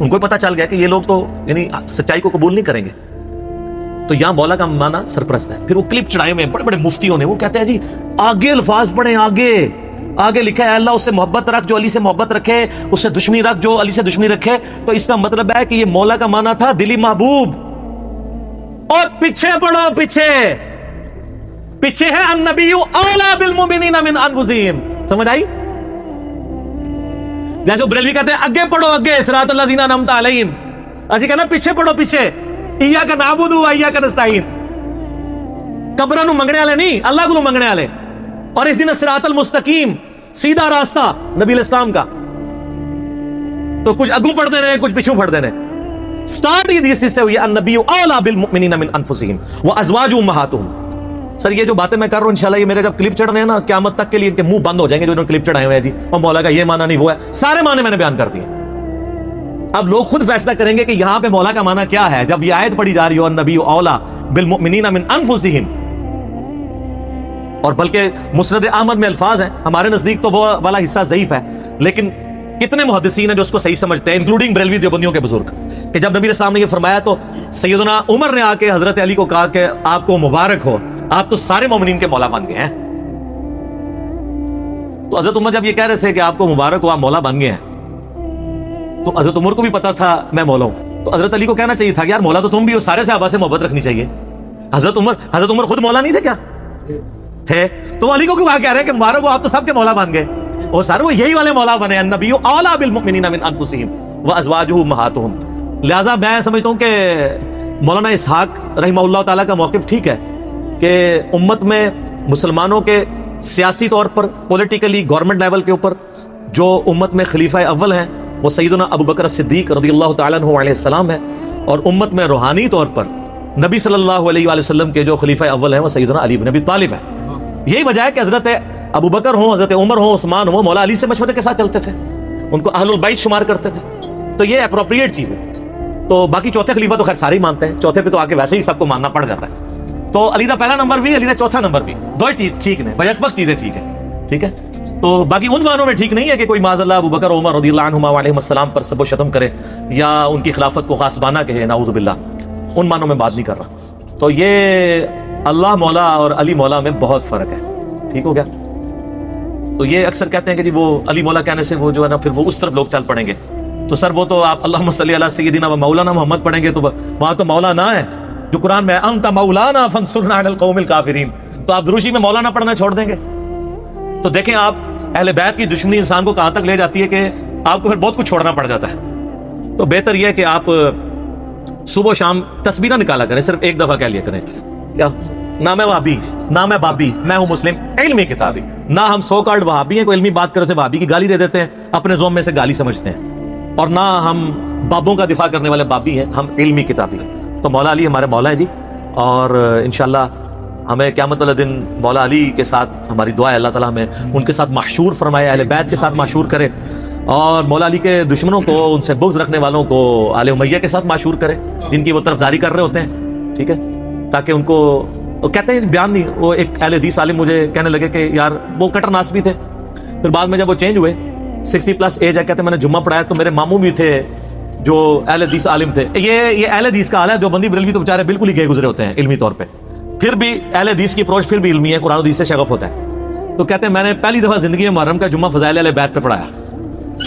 ان کو پتا چل گیا کہ یہ لوگ تو یعنی سچائی کو قبول نہیں کریں گے. تو یہاں مولا کا معنی سرپرست ہے. پھر وہ کلپ چڑھائے ہوئے ہیں بڑے بڑے مفتیوں نے, وہ کہتے ہیں جی آگے الفاظ پڑھیں, آگے لکھا ہے اللہ اس سے محبت رکھ جو علی سے محبت رکھے, اس سے دشمنی رکھ جو علی سے دشمنی رکھے. تو اس کا مطلب ہے کہ یہ مولا کا معنی تھا دلی محبوب. اور پیچھے پڑھو, پیچھے ہے النبی اولی بالمؤمنین من انفسہم. سمجھ آئی؟ جیسے بریلوی کہتے ہیں آگے پڑھو, آگے صراط الذین انعمت علیہم, اسی کہنا پیچھے پڑھو, پیچھے ایاک نعبد و ایاک نستعین. قبراں نو منگنے والے نہیں, اللہ کو منگنے والے. اور اس دن صراط المستقیم, سیدھا راستہ نبی الاسلام کا. تو کچھ اگوں پڑھتے رہے, کچھ پیچھوں پڑھتے رہے. سٹارٹ ہی اس سے ہوئی النبی اولی بالمؤمنین من انفسہم وازواج امہاتہم. سر یہ جو باتیں میں کر رہا ہوں انشاءاللہ یہ میرے جب کلپ چڑھ رہے ہیں نا قیامت تک کے لیے ان کے منہ بند ہو جائیں گے جو انہوں نے کلپ چڑھائے ہوئے ہیں جی, اور مولا کا یہ معنی نہیں, وہ ہے. سارے معنی میں نے بیان کر دیے. اب لوگ خود فیصلہ کریں گے کہ یہاں پہ مولا کا معنی کیا ہے. جب یہ آیت پڑھی جا رہی ہو النبی اولی بالمؤمنین من انفسہم, اور بلکہ مسند احمد میں الفاظ ہیں, ہمارے نزدیک تو وہ والا حصہ ضعیف ہے, لیکن کتنے محدثین ہیں جو اس کو صحیح سمجھتے ہیں, انکلوڈنگ بریلوی دیوبندیوں کے بزرگ, کہ جب نبی اسلام نے یہ فرمایا تو سیدنا عمر نے آ کے حضرت علی کو کہا کہ آپ کو مبارک ہو, آپ تو سارے مومنین کے مولا بن گئے ہیں. تو حضرت عمر جب یہ کہہ رہے تھے کہ آپ کو مبارک ہو, آپ مولا بن گئے ہیں, تو حضرت عمر کو بھی پتا تھا میں مولا ہوں. تو حضرت علی کو کہنا چاہیے تھا کہ یار مولا تو تم بھی ہو, سارے صحابہ سے محبت رکھنی چاہیے. حضرت عمر خود مولا نہیں تھے کیا تھے؟ تو علی کو کیوں کہہ رہے ہیں کہ مبارک ہو, آپ تو سب کے مولا بن گئے. اور سارے وہ یہی والے مولا بنے, النبی اولی بالمؤمنین من انفسہم وازواجہ امہاتہم. لہذا میں سمجھتا ہوں کہ مولانا اسحاق رحمہ اللہ تعالیٰ کا موقف ٹھیک ہے کہ امت میں مسلمانوں کے سیاسی طور پر پولیٹیکلی گورنمنٹ لیول کے اوپر جو امت میں خلیفہ اول ہیں وہ سیدنا ابو بکر صدیق رضی اللہ تعالیٰ عنہ علیہ السلام ہے, اور امت میں روحانی طور پر نبی صلی اللہ علیہ وآلہ وسلم کے جو خلیفہ اول ہیں وہ سیدنا علی بن ابی طالب ہے. یہی وجہ ہے کہ حضرت ابو بکر ہوں, حضرت عمر ہوں, عثمان ہوں, مولا علی سے مشورے کے ساتھ چلتے تھے, ان کو اہل البیت شمار کرتے تھے. تو یہ اپروپریٹ چیز ہے. تو باقی چوتھے خلیفہ تو خیر سارے ہی مانتے ہیں, چوتھے پہ تو آگے ویسے ہی سب کو ماننا پڑ جاتا ہے. تو علی دا پہلا نمبر بھی, علی دا چوتھا نمبر بھی, دو چیز ٹھیک نے, بیک چیزیں ٹھیک ہے. تو باقی ان معنوں میں ٹھیک نہیں ہے کہ کوئی معاذ اللہ ابو بکر عمر رضی اللہ عنہما علیہ السلام پر سب و شتم کرے یا ان کی خلافت کو غاصبانہ کہے, نعوذ باللہ. ان معنوں میں بات نہیں کر رہا. تو یہ اللہ مولا اور علی مولا میں بہت فرق ہے. ٹھیک ہو گیا؟ تو یہ اکثر کہتے ہیں کہ جی وہ علی مولا کہنے سے وہ جو ہے نا پھر وہ اس طرف لوگ چل پڑیں گے. تو سر وہ تو آپ اللہم صلی علی سیدنا و مولانا محمد پڑھیں گے تو وہاں تو مولانا ہے جو قرآن میں انت مولانا فانصرنا علی القوم الکافرین. تو آپ دروشی میں مولانا پڑھنا چھوڑ دیں گے. تو دیکھیں آپ اہل بیت کی دشمنی انسان کو کہاں تک لے جاتی ہے کہ آپ کو پھر بہت کچھ چھوڑنا پڑ جاتا ہے. تو بہتر یہ ہے کہ آپ صبح و شام تسبیح نہ نکالا کریں, صرف ایک دفعہ کہہ لیا کریں کیا نہ میں وہابی نہ میں بابی, میں ہوں مسلم علمی کتابی. نہ ہم سو کارڈ وہابی ہیں, کوئی علمی بات کرے سے وہابی کی گالی دے دیتے ہیں, اپنے زوم میں سے گالی سمجھتے ہیں. اور نہ ہم بابوں کا دفاع کرنے والے بابی ہیں, ہم علمی کتابی ہیں. تو مولا علی ہمارے مولا ہے جی, اور انشاءاللہ ہمیں قیامت والے دن مولا علی کے ساتھ ہماری دعا ہے اللہ تعالیٰ ہمیں ان کے ساتھ محشور فرمائے, اہل بیت کے ساتھ محشور کرے, اور مولا علی کے دشمنوں کو, ان سے بغض رکھنے والوں کو آل امیہ کے ساتھ معشور کرے جن کی وہ طرفداری کر رہے ہوتے ہیں. ٹھیک ہے, تاکہ ان کو وہ کہتے ہیں بیان نہیں. وہ ایک اہل حدیث عالم مجھے کہنے لگے کہ یار وہ کٹر ناس بھی تھے, پھر بعد میں جب وہ چینج ہوئے 60+ ایج ہے, کہتے ہیں میں نے جمعہ پڑھایا تو میرے ماموں بھی تھے جو اہل حدیث عالم تھے. یہ اہل حدیث کا حال ہے, جو بندی بریلوی تو بیچارے بالکل ہی گئے گزرے ہوتے ہیں علمی طور پہ, پھر بھی اہل حدیث کی اپروچ پھر بھی علمی ہے, قرآن حدیث سے شغف ہوتا ہے. تو کہتے ہیں میں نے پہلی دفعہ زندگی میں محرم کا جمعہ فضائل اہل بیت پہ پڑھایا.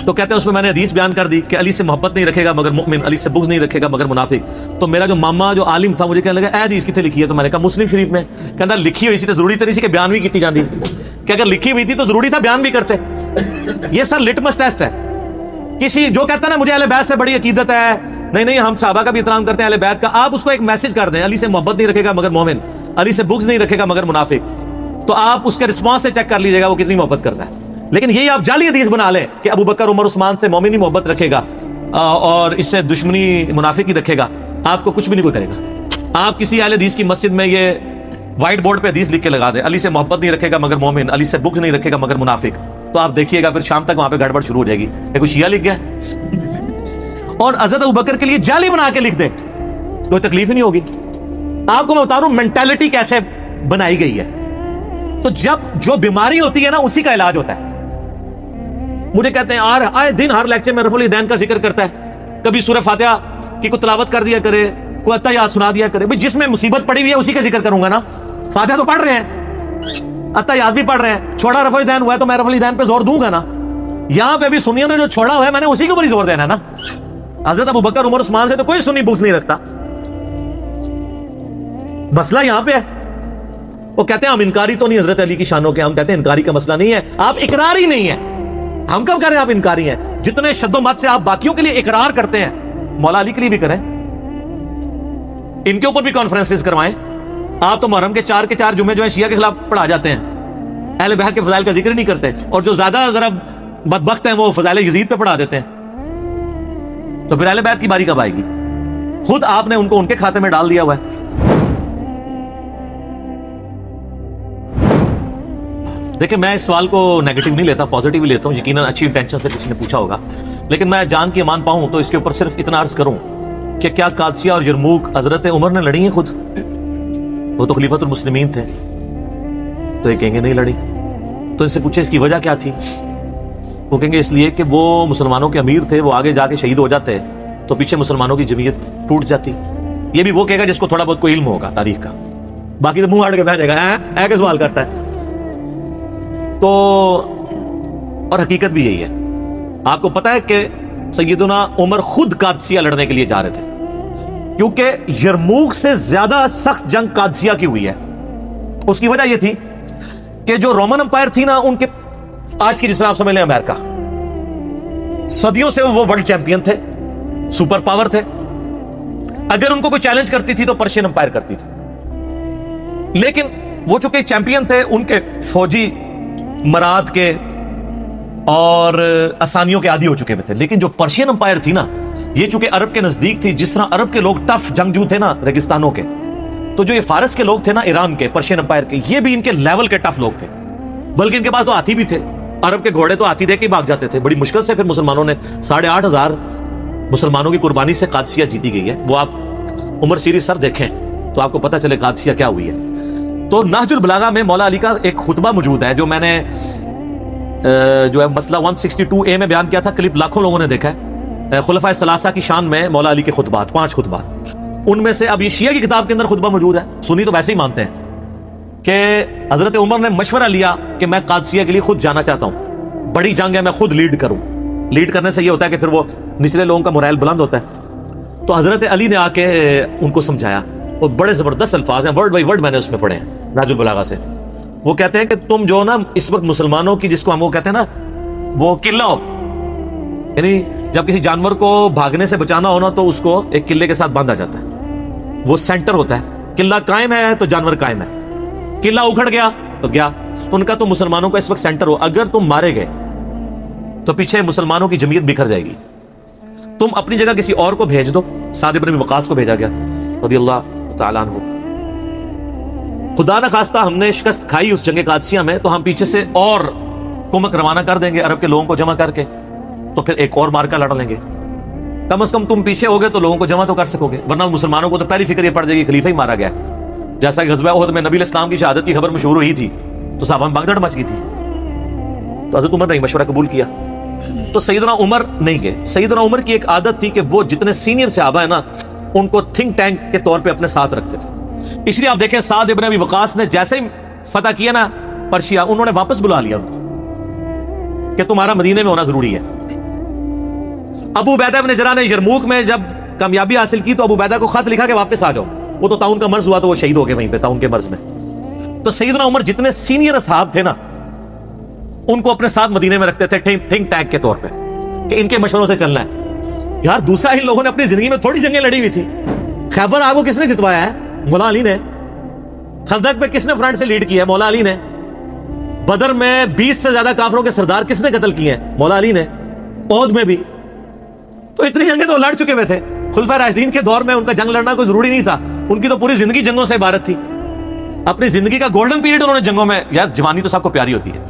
تو کہتے ہیں اس میں نے حدیث بیان کر دی کہ علی سے محبت نہیں رکھے گا مگر مؤمن, علی سے بغض نہیں رکھے گا مگر منافق. تو میرا جو ماما جو عالم تھا مجھے کہنے لگا اے حدیث کتنے لکھی ہے؟ تو میں نے کہا مسلم شریف میں. کہتا لکھی ہوئی سی تو ضروری تھی کہ بیان بھی کی جاندی, کہ اگر لکھی ہوئی تھی تو ضروری تھا بیان بھی کرتے. یہ سر لٹمس ٹیسٹ ہے. کسی جو کہتا ہے نا مجھے اہل بیت سے بڑی عقیدت ہے, نہیں ہم صحابہ کا بھی احترام کرتے ہیں اہل بیت کا, آپ اس کو ایک میسج کر دیں علی سے محبت نہیں رکھے گا مگر مومن, علی سے بغض نہیں رکھے گا مگر منافق. تو آپ اس کے رسپانس سے چیک کر لیجیے گا وہ کتنی محبت کرتا ہے. لیکن یہی آپ جعلی حدیث بنا لیں کہ ابو بکر عمر عثمان سے مومن ہی محبت رکھے گا اور اس سے دشمنی منافق ہی رکھے گا, آپ کو کچھ بھی نہیں کوئی کرے گا. آپ کسی اہل حدیث کی مسجد میں یہ وائٹ بورڈ پہ حدیث لکھ کے لگا دیں علی سے محبت نہیں رکھے گا مگر مومن, علی سے بغض نہیں رکھے گا مگر منافق, تو آپ دیکھیے گا پھر شام تک وہاں پہ گڑبڑ شروع ہو جائے گی. یہ کوئی شیعہ لکھ گیا اور حضرت ابو بکر کے لیے جعلی بنا کے لکھ دیں, کوئی تکلیف ہی نہیں ہوگی. آپ کو میں بتا رہا ہوں مینٹالٹی کیسے بنائی گئی ہے. تو جب جو بیماری ہوتی ہے نا اسی کا علاج ہوتا ہے. مجھے کہتے ہیں آئے دن ہر لیکچر میں رفع الیدین کا ذکر کرتا ہے, کبھی سورہ فاتحہ کی کوئی تلاوت کر دیا کرے, کوئی اتحیات سنا دیا کرے. بھئی جس میں مصیبت پڑی ہوئی ہے اسی کا ذکر کروں گا نا. فاتحہ تو پڑھ رہے ہیں, اتحیات بھی پڑھ رہے ہیں, چھوڑا رفع الیدین ہوا ہے تو میں رفع الیدین پہ زور دوں گا نا. یہاں پہ بھی سنیوں نے جو چھوڑا ہوا ہے میں نے اسی کے اوپر ہی زور دینا ہے نا. حضرت ابوبکر عمر عثمان سے تو کوئی سنی پوچھ نہیں رکھتا. مسئلہ یہاں پہ ہے. وہ کہتے ہیں ہم انکاری تو نہیں حضرت علی کی شانوں کے, ہم کہتے ہیں انکاری کا مسئلہ نہیں ہے, آپ اقرار ہی نہیں ہے. ہم کب کہہ رہے ہیں آپ انکاری ہیں؟ جتنے شد و مت سے آپ باقیوں کے لیے اقرار کرتے ہیں مولا علی کے لیے بھی کریں, ان کے اوپر بھی کانفرنسز کروائیں. آپ تو محرم کے 4 جمعے جو ہیں شیعہ کے خلاف پڑھا جاتے ہیں, اہل بیت کے فضائل کا ذکر نہیں کرتے, اور جو زیادہ ذرا بدبخت ہیں وہ فضائل یزید پہ پڑھا دیتے ہیں. تو پھر اہل بیت کی باری کب آئے گی؟ خود آپ نے ان کو ان کے کھاتے میں ڈال دیا ہوا ہے. دیکھیں میں اس سوال کو نیگیٹو نہیں لیتا, پازیٹیو لیتا ہوں. یقیناً اچھی انٹینشن سے کسی نے پوچھا ہوگا, لیکن میں جان کی امان پاؤں تو اس کے اوپر صرف اتنا عرض کروں کہ کیا قادسیہ اور یرموک حضرت عمر نے لڑی ہیں خود؟ وہ تو خلیفۃ المسلمین تھے. تو یہ کہیں گے نہیں لڑی. تو ان سے پوچھے اس کی وجہ کیا تھی؟ وہ کہیں گے اس لیے کہ وہ مسلمانوں کے امیر تھے, وہ آگے جا کے شہید ہو جاتے تو پیچھے مسلمانوں کی جمعیت ٹوٹ جاتی. یہ بھی وہ کہے گا جس کو تھوڑا بہت کوئی علم ہوگا تاریخ کا, باقی تو منہ ہٹ کے بیٹھ جائے گا کہ سوال کرتا ہے. تو اور حقیقت بھی یہی ہے. آپ کو پتا ہے کہ سیدنا عمر خود قادسیہ لڑنے کے لیے جا رہے تھے, کیونکہ یرموک سے زیادہ سخت جنگ قادسیہ کی ہوئی ہے. اس کی وجہ یہ تھی کہ جو رومن امپائر تھی نا, ان کے آج کی جس طرح آپ سمجھ لیں امریکہ, صدیوں سے وہ ورلڈ چیمپئن تھے, سپر پاور تھے. اگر ان کو کوئی چیلنج کرتی تھی تو پرشین امپائر کرتی تھی, لیکن وہ چونکہ چیمپئن تھے ان کے فوجی مراد کے اور آسانیوں کے عادی ہو چکے تھے. لیکن جو پرشین امپائر تھی نا, یہ چونکہ عرب کے نزدیک تھی, جس طرح عرب کے لوگ ٹف جنگجو تھے نا ریگستانوں کے, تو جو یہ فارس کے لوگ تھے نا ایران کے, پرشین امپائر کے, یہ بھی ان کے لیول کے ٹف لوگ تھے. بلکہ ان کے پاس تو ہاتھی بھی تھے. عرب کے گھوڑے تو ہاتھی دے کے بھاگ جاتے تھے. بڑی مشکل سے پھر مسلمانوں نے 8,500 مسلمانوں کی قربانی سے قادسیہ جیتی گئی ہے. وہ آپ عمر سیریز سر دیکھیں تو آپ کو پتہ چلے قادسیہ کیا ہوئی ہے. تو نہج البلاغہ میں مولا علی کا ایک خطبہ موجود ہے جو میں نے جو ہے مسئلہ 162A میں بیان کیا تھا. کلپ لاکھوں لوگوں نے دیکھا ہے. خلفائے ثلاثہ کی شان میں مولا علی کے خطبات, 5 خطبات. ان میں سے اب یہ شیعہ کی کتاب کے اندر خطبہ موجود ہے. سنی تو ویسے ہی مانتے ہیں کہ حضرت عمر نے مشورہ لیا کہ میں قادسیہ کے لیے خود جانا چاہتا ہوں, بڑی جنگ ہے, میں خود لیڈ کروں. لیڈ کرنے سے یہ ہوتا ہے کہ پھر وہ نچلے لوگوں کا مورائل بلند ہوتا ہے. تو حضرت علی نے آ کے ان کو سمجھایا, اور بڑے زبردست الفاظ ہیں, ورڈ بائی ورڈ میں نے اس میں پڑھے ہیں نہج البلاغہ سے. وہ کہتے ہیں کہ تم جو نا اس وقت مسلمانوں کی, جس کو ہم وہ کہتے ہیں نا وہ قلعہ ہو, یعنی جب کسی جانور کو بھاگنے سے بچانا ہونا تو اس کو ایک قلعے کے ساتھ باندھا جاتا ہے, وہ سینٹر ہوتا ہے. قلعہ قائم ہے تو جانور قائم ہے, قلعہ اکھڑ گیا تو گیا. تو ان کا تو مسلمانوں کا اس وقت سینٹر ہو, اگر تم مارے گئے تو پیچھے مسلمانوں کی جمعیت بکھر جائے گی. تم اپنی جگہ کسی اور کو بھیج دو. سعد بن ابی وقاص کو بھیجا گیا رضی اللہ تعالیٰ عنہ. خدا نہ خواستہ ہم نے شکست کھائی اس جنگ قادسیہ میں, تو ہم پیچھے سے اور کمک روانہ کر دیں گے عرب کے لوگوں کو جمع کر کے, تو پھر ایک اور مارکا لڑ لیں گے. کم از کم تم پیچھے ہو گئے تو لوگوں کو جمع تو کر سکو گے, ورنہ مسلمانوں کو تو پہلی فکر یہ پڑ جائے گی خلیفہ ہی مارا گیا. جیسا کہ غزوہ احد میں نبی الاسلام کی شہادت کی خبر مشہور ہوئی تھی تو صحابہ میں بھگدڑ مچ گئی تھی. تو حضرت عمر نے مشورہ قبول کیا, تو سیدنا عمر نہیں گئے. سیدنا عمر کی ایک عادت تھی کہ وہ جتنے سینئر صحابہ ہیں نا ان کو تھنک ٹینک کے طور پہ اپنے ساتھ رکھتے تھے. اس لیے آپ دیکھیں سعد ابن ابی وقاص نے جیسے ہی فتح کیا نا پرشیا, انہوں نے واپس بلا لیا ان کو کہ تمہارا مدینے میں ہونا ضروری ہے. ابو عبیدہ ابن جراح نے یرموک میں جب کامیابی حاصل کی تو ابو عبیدہ کو خط لکھا کہ واپس آ جاؤ. وہ تو تعاون کا مرض ہوا تو وہ شہید ہو گئے وہیں پہ تعاون کے مرض میں. تو سیدنا عمر جتنے سینئر اصحاب تھے نا ان کو اپنے ساتھ مدینے میں رکھتے تھے تھنک ٹینک کے طور پہ کہ ان کے مشوروں سے چلنا ہے. یار دوسرا ان لوگوں نے اپنی زندگی میں تھوڑی جنگیں لڑی ہوئی تھی. خیبر آگ کو کس نے جتوایا ہے؟ مولا علی نے. خندق پہ کس نے فرنٹ سے لیڈ کیا ہے؟ مولا علی نے. بدر میں 20 سے زیادہ کافروں کے سردار کس نے قتل کیے ہیں؟ مولا علی نے. احد میں بھی. تو اتنی جنگیں تو لڑ چکے ہوئے تھے. خلفائے راشدین کے دور میں ان کا جنگ لڑنا کوئی ضروری نہیں تھا, ان کی تو پوری زندگی جنگوں سے عبارت تھی. اپنی زندگی کا گولڈن پیریڈ انہوں نے جنگوں میں. یار جوانی تو سب کو پیاری ہوتی ہے.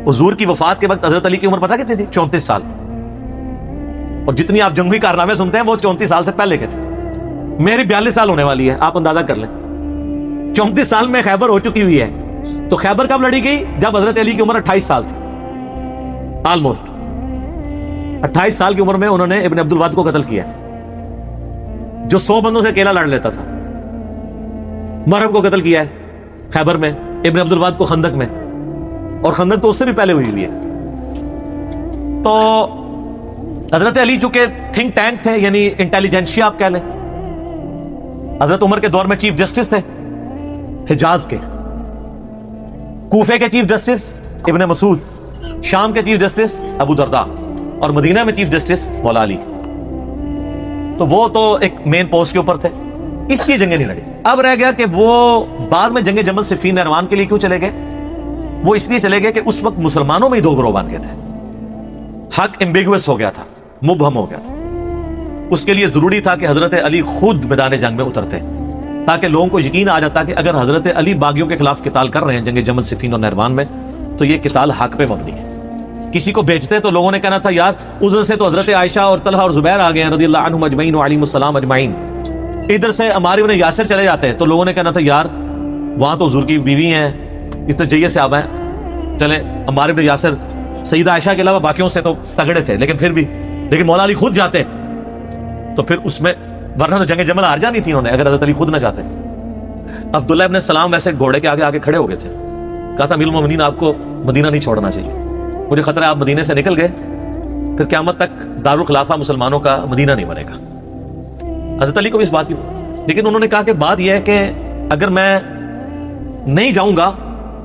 حضور کی وفات کے وقت حضرت علی کی عمر پتہ کتنی تھی؟ 34 سال. اور جتنی آپ جنگی کارنامے سنتے ہیں وہ 34 سال سے پہلے کے تھے. میری 42 سال ہونے والی ہے, آپ اندازہ کر لیں. 34 سال میں خیبر ہو چکی ہوئی ہے. تو خیبر کب لڑی گئی؟ جب حضرت علی کی عمر 28 سال تھی آلموسٹ. 28 سال کی عمر میں انہوں نے ابن عبد الواد کو قتل کیا، جو 100 بندوں سے اکیلا لڑ لیتا تھا۔ مرہب کو قتل کیا ہے خیبر میں، ابن عبد الواد کو خندق میں، اور خندق تو اس سے بھی پہلے ہوئی ہے۔ تو حضرت علی چونکہ تھنک ٹینک تھے، یعنی انٹیلیجنشیا آپ کہہ لیں، حضرت عمر کے دور میں چیف جسٹس تھے حجاز کے، کوفے کے چیف جسٹس ابن مسعود، شام کے چیف جسٹس ابو درداء، اور مدینہ میں چیف جسٹس مولا علی۔ تو وہ تو ایک مین پوسٹ کے اوپر تھے، اس لیے جنگیں نہیں لڑی۔ اب رہ گیا کہ وہ بعد میں جنگ جمل صفین نہروان کے لیے کیوں چلے گئے؟ وہ اس لیے چلے گئے کہ اس وقت مسلمانوں میں ہی دو گروہ بن گئے تھے، حق ایمبیگوس ہو گیا تھا، مبہم ہو گیا تھا۔ اس کے لیے ضروری تھا کہ حضرت علی خود میدان جنگ میں اترتے، تاکہ لوگوں کو یقین آ جاتا کہ اگر حضرت علی باغیوں کے خلاف قتال کر رہے ہیں جنگ جمل صفین اور نہروان میں، تو یہ قتال حق پہ مبنی ہے۔ کسی کو بیچتے تو لوگوں نے کہنا تھا یار ادھر سے تو حضرت عائشہ اور طلحہ اور زبیر آ گئے ہیں رضی اللہ عنہم اجمعین وعلیہم السلام اجمعین، ادھر سے عمار ابن یاسر چلے جاتے ہیں، تو لوگوں نے کہنا تھا یار وہاں تو حضور کی بیوی ہیں، اتنے جیے سے آبا ہیں، چلیں عمار ابن یاسر سیدہ عائشہ کے علاوہ باقیوں سے تو تگڑے تھے، لیکن مولا علی خود جاتے تو پھر اس میں، ورنہ تو جنگ جمل ہار جانی تھی انہوں نے اگر حضرت علی خود نہ جاتے۔ عبداللہ ابن السلام ویسے گھوڑے کے آگے کھڑے ہو گئے تھے، کہا تھا امیر المومنین آپ کو مدینہ نہیں چھوڑنا چاہیے، مجھے خطرہ ہے آپ مدینے سے نکل گئے پھر قیامت تک دارالخلافہ مسلمانوں کا مدینہ نہیں بنے گا۔ حضرت علی کو بھی اس بات کی، لیکن انہوں نے کہا کہ بات یہ ہے کہ اگر میں نہیں جاؤں گا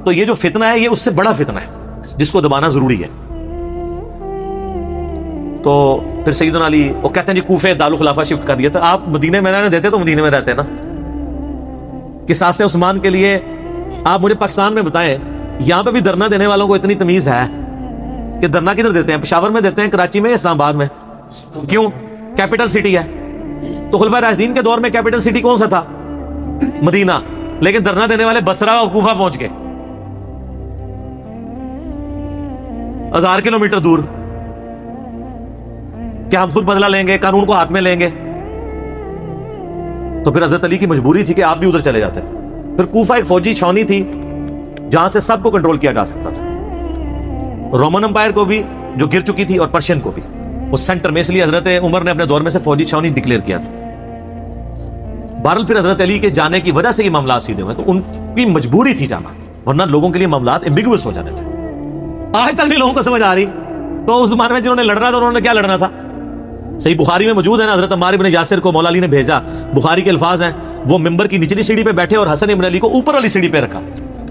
تو یہ جو فتنہ ہے یہ اس سے بڑا فتنہ ہے جس کو دبانا ضروری ہے۔ تو پھر سیدنا علی وہ کہتے ہیں جی کوفے دارالخلافہ شفٹ کر دیا تھا، آپ مدینے میں رہنے دیتے تو مدینے میں رہتے نا۔ قصاص عثمان کے لیے آپ مجھے پاکستان میں بتائیں، یہاں پہ بھی دھرنا دینے والوں کو اتنی تمیز ہے کہ دھرنا کدھر دیتے ہیں؟ پشاور میں دیتے ہیں، کراچی میں، اسلام آباد میں؟ کیوں؟ کیپٹل سٹی ہے۔ تو خلفائے راشدین کے دور میں کیپٹل سٹی کون سا تھا؟ مدینہ، لیکن دھرنا دینے والے بصرہ اور کوفہ پہنچ گئے 1000 کلومیٹر دور۔ کیا ہم خود بدلہ لیں گے، قانون کو ہاتھ میں لیں گے؟ تو پھر حضرت علی کی مجبوری تھی کہ آپ بھی ادھر چلے جاتے۔ پھر کوفہ ایک فوجی چھاونی تھی جہاں سے سب کو کنٹرول کیا جا سکتا تھا، رومن امپائر کو بھی جو گر چکی تھی اور پرشین کو بھی، اس سینٹر میں، اس لیے حضرت عمر نے اپنے دور میں سے فوجی چھاونی ڈکلیئر کیا تھا۔ بہرحال پھر حضرت علی کے جانے کی وجہ سے یہ معاملات سیدھے ہوئے، تو ان کی مجبوری تھی جانا، ورنہ لوگوں کے لیے معاملات ایمبیگوس ہو جانے تھے۔ آج تک نہیں لوگوں کو سمجھ آ رہی۔ تو اس زمانے میں جنہوں نے لڑنا تھا انہوں نے کیا لڑنا تھا؟ صحیح بخاری میں موجود ہے نا، حضرت عمار ابن یاسر کو مولا علی نے بھیجا، بخاری کے الفاظ ہیں، وہ ممبر کی نچلی سیڑھی پہ بیٹھے اور حسن ابن علی کو اوپر والی سیڑھی پہ رکھا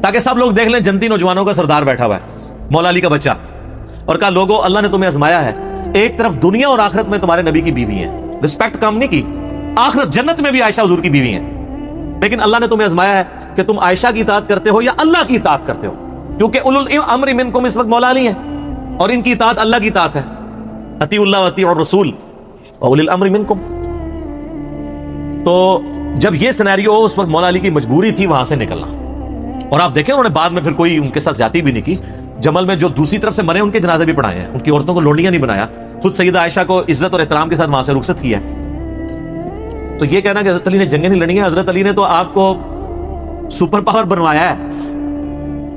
تاکہ سب لوگ دیکھ لیں جنتی نوجوانوں کا سردار بیٹھا ہوا ہے، مولا علی کا بچہ، اور کہا لوگوں اللہ نے تمہیں آزمایا ہے، ایک طرف دنیا اور آخرت میں تمہارے نبی کی بیوی ہیں، رسپیکٹ کم نہیں کی، آخرت جنت میں بھی عائشہ حضور کی بیوی ہیں، لیکن اللہ نے تمہیں آزمایا ہے کہ تم عائشہ کی اطاعت کرتے ہو یا اللہ کی اطاعت کرتے ہو، کیونکہ اولو الامر منکم اس وقت مولا علی ہیں اور ان کی اطاعت اللہ کی اطاعت ہے، اطیعوا اللہ واطیعوا الرسول واولی الامر منکم۔ تو جب یہ سینیریو ہو اس وقت مولا علی کی مجبوری تھی وہاں سے نکلنا، اور آپ دیکھیں انہوں نے بعد میں پھر کوئی ان کے ساتھ زیادتی بھی نہیں کی، جمل میں جو دوسری طرف سے مرے ان کے جنازے بھی پڑھائے ہیں، ان کی عورتوں کو لونڈیاں نہیں بنایا، خود سیدہ عائشہ کو عزت اور احترام کے ساتھ وہاں سے رخصت کیا۔ تو یہ کہنا کہ حضرت علی نے جنگیں نہیں لڑی ہیں، حضرت علی نے تو آپ کو سپر پاور بنوایا ہے،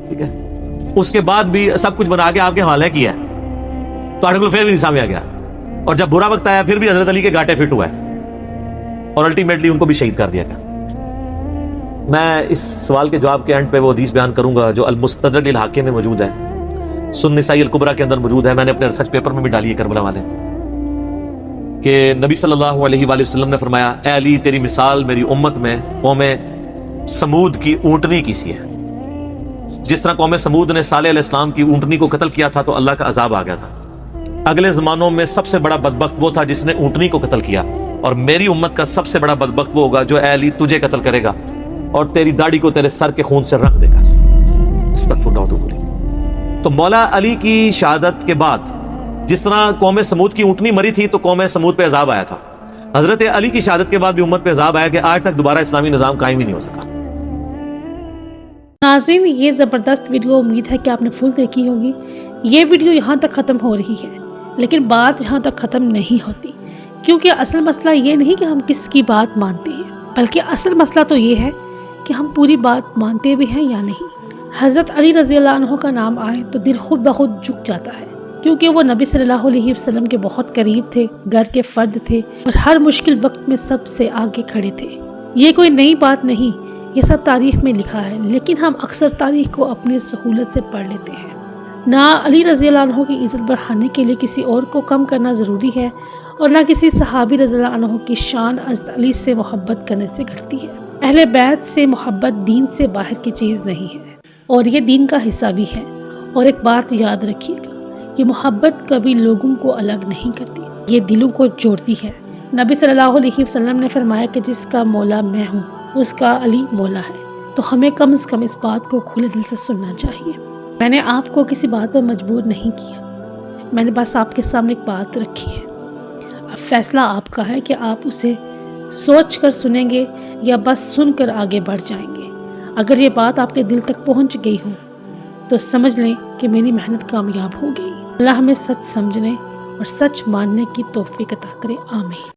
ٹھیک ہے، اس کے بعد بھی سب کچھ بنا کے آپ کے حوالے کیا ہے، تو آرٹیکل پھر بھی نہیں سامنے آ گیا، اور جب برا وقت آیا پھر بھی حضرت علی کے گاٹے فٹ ہوا ہے اور الٹیمیٹلی ان کو بھی شہید کر دیا گیا۔ میں اس سوال کے جواب کے اینڈ پہ وہ حدیث بیان کروں گا جو المستدرک للحاکم میں موجود ہے، سنن نسائی الکبریٰ کے اندر موجود ہے، میں نے اپنے ریسرچ پیپر میں بھی ڈالی ہے کربلا والے، کہ نبی صلی اللہ علیہ وآلہ وسلم نے فرمایا اے علی تیری مثال میری امت میں قوم سمود کی اونٹنی کی سی ہے، جس طرح قوم سمود نے صالح علیہ السلام کی اونٹنی کو قتل کیا تھا تو اللہ کا عذاب آ گیا تھا، اگلے زمانوں میں سب سے بڑا بدبخت وہ تھا جس نے اونٹنی کو قتل کیا، اور میری امت کا سب سے بڑا بدبخت وہ ہوگا جو اے علی تجھے قتل کرے گا اور تیری داڑھی کو تیرے سر کے خون سے رنگ دے گا۔ استغفر اللہ واتوب الیہ۔ تو مولا علی کی شہادت کے بعد جس طرح قوم سمود کی اونٹنی مری تھی تو قوم سمود پہ عذاب آیا تھا، حضرت علی کی شہادت کے بعد بھی امت پہ عذاب آیا کہ آج تک دوبارہ اسلامی نظام قائم ہی نہیں ہو سکا۔ ناظرین یہ زبردست ویڈیو امید ہے کہ آپ نے فل دیکھی ہوگی۔ یہ ویڈیو یہاں تک ختم ہو رہی ہے لیکن بات یہاں تک ختم نہیں ہوتی، کیونکہ اصل مسئلہ یہ نہیں کہ ہم کس کی بات مانتے ہیں، بلکہ اصل مسئلہ تو یہ ہے کہ ہم پوری بات مانتے بھی ہیں یا نہیں۔ حضرت علی رضی اللہ عنہ کا نام آئے تو دل خود بخود جھک جاتا ہے، کیونکہ وہ نبی صلی اللہ علیہ وسلم کے بہت قریب تھے، گھر کے فرد تھے اور ہر مشکل وقت میں سب سے آگے کھڑے تھے۔ یہ کوئی نئی بات نہیں، یہ سب تاریخ میں لکھا ہے، لیکن ہم اکثر تاریخ کو اپنی سہولت سے پڑھ لیتے ہیں۔ نہ علی رضی اللہ عنہ کی عزت بڑھانے کے لیے کسی اور کو کم کرنا ضروری ہے، اور نہ کسی صحابی رضی اللہ عنہ کی شان حضرت علی سے محبت کرنے سے گھٹتی ہے۔ اہل بیت سے محبت دین سے باہر کی چیز نہیں ہے، اور یہ دین کا حصہ بھی ہے۔ اور ایک بات یاد رکھیے گا، یہ محبت کبھی لوگوں کو الگ نہیں کرتی، یہ دلوں کو جوڑتی ہے۔ نبی صلی اللہ علیہ وسلم نے فرمایا کہ جس کا مولا میں ہوں اس کا علی مولا ہے، تو ہمیں کم از کم اس بات کو کھلے دل سے سننا چاہیے۔ میں نے آپ کو کسی بات پر مجبور نہیں کیا، میں نے بس آپ کے سامنے ایک بات رکھی ہے۔ اب فیصلہ آپ کا ہے کہ آپ اسے سوچ کر سنیں گے یا بس سن کر آگے بڑھ جائیں گے۔ اگر یہ بات آپ کے دل تک پہنچ گئی ہو تو سمجھ لیں کہ میری محنت کامیاب ہو گئی۔ اللہ ہمیں سچ سمجھنے اور سچ ماننے کی توفیق عطا کرے، آمین۔